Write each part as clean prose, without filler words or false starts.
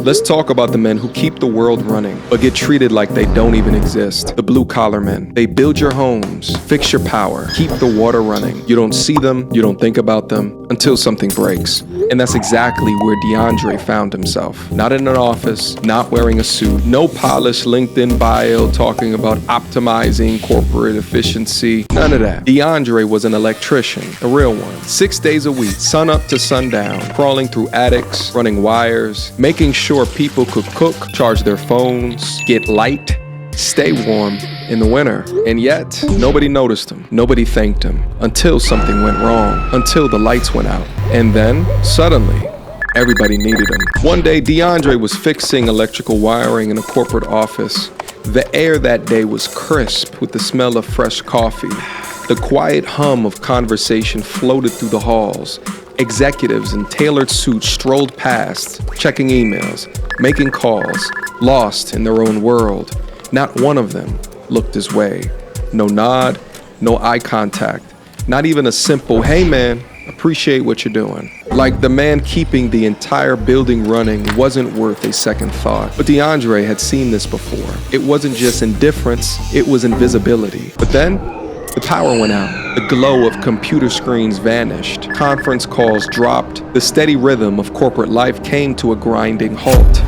Let's talk about the men who keep the world running, but get treated like they don't even exist. The blue-collar men. They build your homes, fix your power, keep the water running. You don't see them, you don't think about them, until something breaks. And that's exactly where DeAndre found himself. Not in an office, not wearing a suit, no polished LinkedIn bio talking about optimizing corporate efficiency, none of that. DeAndre was an electrician, a real one. 6 days a week, sun up to sundown, crawling through attics, running wires, making sure people could cook, charge their phones, get light, stay warm in the winter. And yet, nobody noticed him. Nobody thanked him until something went wrong, until the lights went out. And then, suddenly, everybody needed him. One day, DeAndre was fixing electrical wiring in a corporate office. The air that day was crisp with the smell of fresh coffee. The quiet hum of conversation floated through the halls. Executives in tailored suits strolled past, checking emails, making calls, lost in their own world. Not one of them looked his way. No nod, no eye contact, not even a simple, "Hey man, appreciate what you're doing." Like the man keeping the entire building running wasn't worth a second thought. But DeAndre had seen this before. It wasn't just indifference, it was invisibility. But then, the power went out. The glow of computer screens vanished. Conference calls dropped. The steady rhythm of corporate life came to a grinding halt.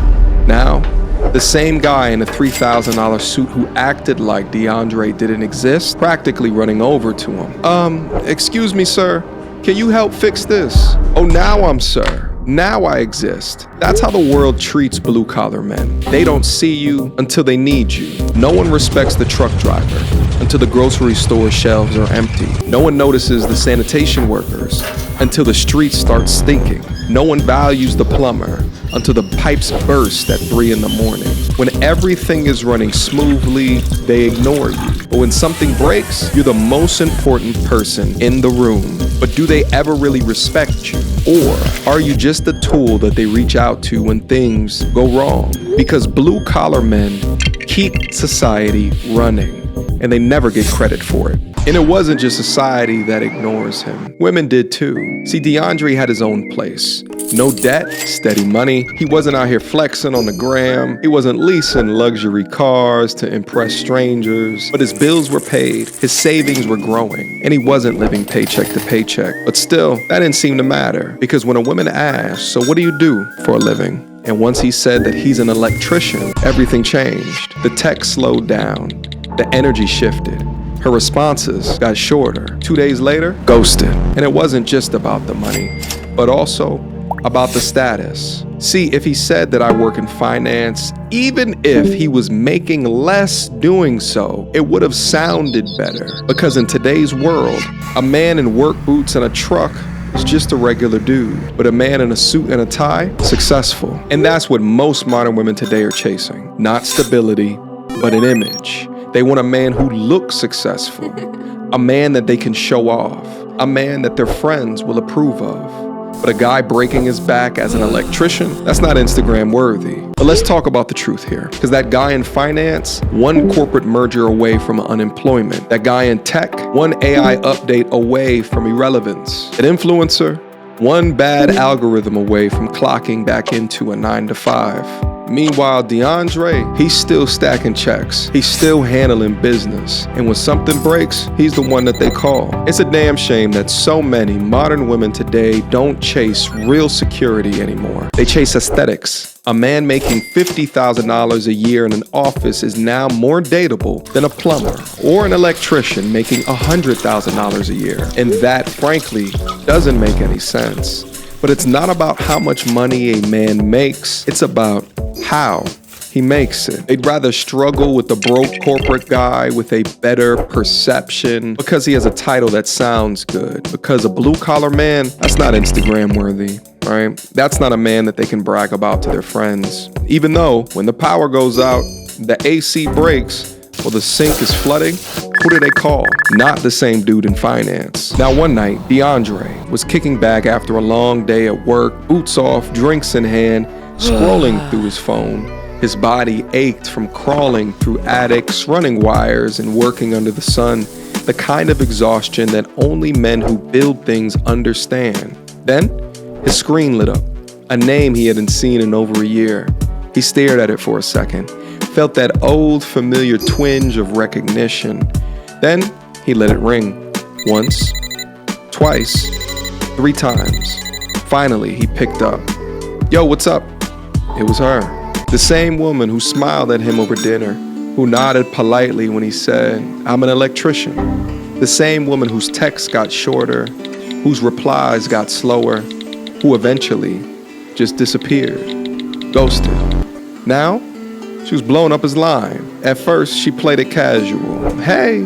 Now, the same guy in a $3,000 suit who acted like DeAndre didn't exist, practically running over to him. Excuse me, sir. Can you help fix this? Oh, now I'm sir. Now I exist. That's how the world treats blue-collar men. They don't see you until they need you. No one respects the truck driver until the grocery store shelves are empty. No one notices the sanitation workers until the streets start stinking. No one values the plumber until the pipes burst at 3 in the morning. When everything is running smoothly, they ignore you. But when something breaks, you're the most important person in the room. But do they ever really respect you? Or are you just the tool that they reach out to when things go wrong? Because blue-collar men keep society running, and they never get credit for it. And it wasn't just society that ignores him. Women did too. See, DeAndre had his own place. No debt, steady money. He wasn't out here flexing on the gram. He wasn't leasing luxury cars to impress strangers. But his bills were paid, his savings were growing, and he wasn't living paycheck to paycheck. But still, that didn't seem to matter. Because when a woman asked, "So what do you do for a living?" And once he said that he's an electrician, everything changed. The text slowed down. The energy shifted. Her responses got shorter. 2 days later, ghosted. And it wasn't just about the money, but also about the status. See, if he said that I work in finance, even if he was making less doing so, it would have sounded better. Because in today's world, a man in work boots and a truck is just a regular dude. But a man in a suit and a tie, successful. And that's what most modern women today are chasing. Not stability, but an image. They want a man who looks successful, a man that they can show off, a man that their friends will approve of. But a guy breaking his back as an electrician, that's not Instagram worthy. But let's talk about the truth here. Because that guy in finance, one corporate merger away from unemployment. That guy in tech, one AI update away from irrelevance. An influencer, one bad algorithm away from clocking back into a 9-to-5. Meanwhile, DeAndre, he's still stacking checks. He's still handling business. And when something breaks, he's the one that they call. It's a damn shame that so many modern women today don't chase real security anymore. They chase aesthetics. A man making $50,000 a year in an office is now more dateable than a plumber or an electrician making $100,000 a year. And that, frankly, doesn't make any sense. But it's not about how much money a man makes, it's about how he makes it. They'd rather struggle with the broke corporate guy with a better perception because he has a title that sounds good. Because a blue-collar man, that's not Instagram worthy, right? That's not a man that they can brag about to their friends. Even though when the power goes out, the AC breaks, or the sink is flooding, who do they call? Not the same dude in finance. Now one night, DeAndre was kicking back after a long day at work, boots off, drinks in hand, scrolling through his phone. His body ached from crawling through attics, running wires, and working under the sun. The kind of exhaustion that only men who build things understand. Then, his screen lit up. A name he hadn't seen in over a year. He stared at it for a second, felt that old familiar twinge of recognition. Then he let it ring. Once, twice, 3 times. Finally, he picked up. "Yo, what's up?" It was her. The same woman who smiled at him over dinner, who nodded politely when he said, "I'm an electrician." The same woman whose texts got shorter, whose replies got slower, who eventually just disappeared, ghosted. Now, she was blowing up his line. At first, she played it casual. "Hey,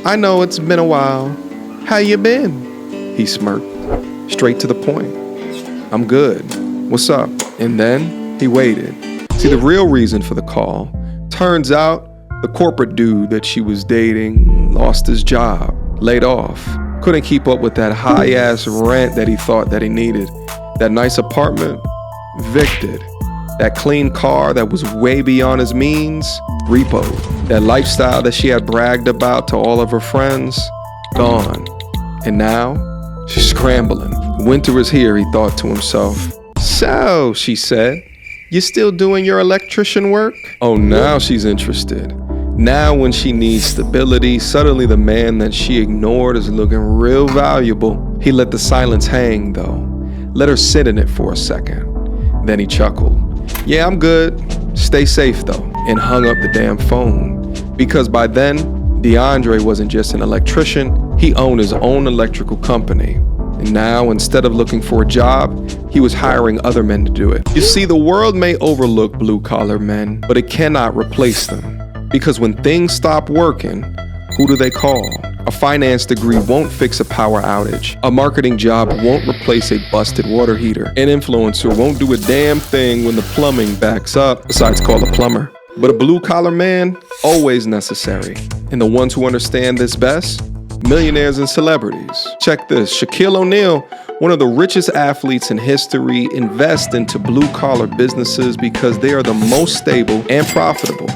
I know it's been a while. How you been?" He smirked, straight to the point. "I'm good. What's up?" And then he waited. See, the real reason for the call, turns out the corporate dude that she was dating lost his job, laid off, couldn't keep up with that high-ass rent that he thought that he needed. That nice apartment, evicted. That clean car that was way beyond his means, repoed. That lifestyle that she had bragged about to all of her friends, gone. And now, she's scrambling. Winter is here, he thought to himself. "So," she said, "you still doing your electrician work?" Oh, now she's interested. Now when she needs stability, suddenly the man that she ignored is looking real valuable. He let the silence hang though. Let her sit in it for a second. Then he chuckled. "Yeah, I'm good. Stay safe though." And hung up the damn phone. Because by then, DeAndre wasn't just an electrician, he owned his own electrical company. And now, instead of looking for a job, he was hiring other men to do it. You see, the world may overlook blue-collar men, but it cannot replace them. Because when things stop working, who do they call? A finance degree won't fix a power outage. A marketing job won't replace a busted water heater. An influencer won't do a damn thing when the plumbing backs up, besides call a plumber. But a blue-collar man, always necessary. And the ones who understand this best? Millionaires and celebrities. Check this, Shaquille O'Neal, one of the richest athletes in history, invest into blue-collar businesses because they are the most stable and profitable.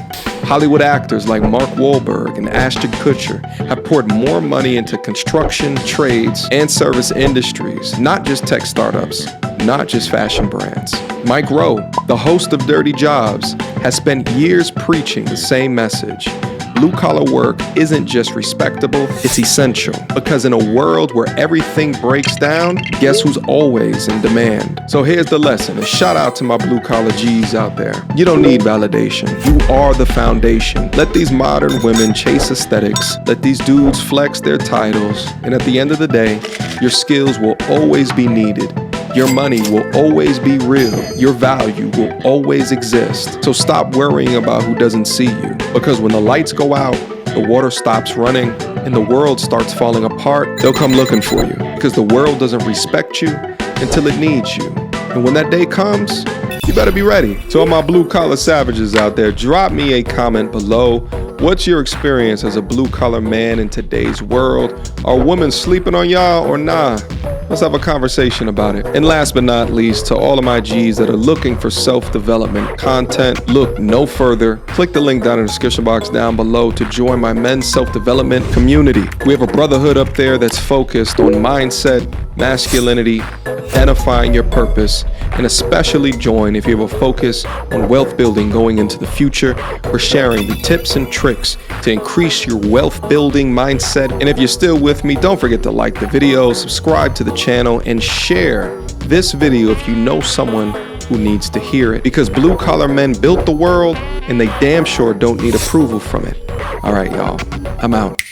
Hollywood actors like Mark Wahlberg and Ashton Kutcher have poured more money into construction, trades, and service industries, not just tech startups, not just fashion brands. Mike Rowe, the host of Dirty Jobs, has spent years preaching the same message. Blue-collar work isn't just respectable, it's essential. Because in a world where everything breaks down, guess who's always in demand? So here's the lesson. A shout out to my blue-collar G's out there. You don't need validation. You are the foundation. Let these modern women chase aesthetics. Let these dudes flex their titles. And at the end of the day, your skills will always be needed. Your money will always be real. Your value will always exist. So stop worrying about who doesn't see you. Because when the lights go out, the water stops running, and the world starts falling apart, they'll come looking for you. Because the world doesn't respect you until it needs you. And when that day comes, you better be ready. To all my blue-collar savages out there, drop me a comment below. What's your experience as a blue-collar man in today's world? Are women sleeping on y'all or nah? Let's have a conversation about it. And last but not least, to all of my G's that are looking for self-development content, look no further. Click the link down in the description box down below to join my men's self-development community. We have a brotherhood up there that's focused on mindset, masculinity, identifying your purpose, and especially join if you have a focus on wealth building going into the future. We're sharing the tips and tricks to increase your wealth building mindset. And if you're still with me, don't forget to like the video, subscribe to the channel, and share this video if you know someone who needs to hear it. Because blue-collar men built the world, and they damn sure don't need approval from it. All right, y'all, I'm out.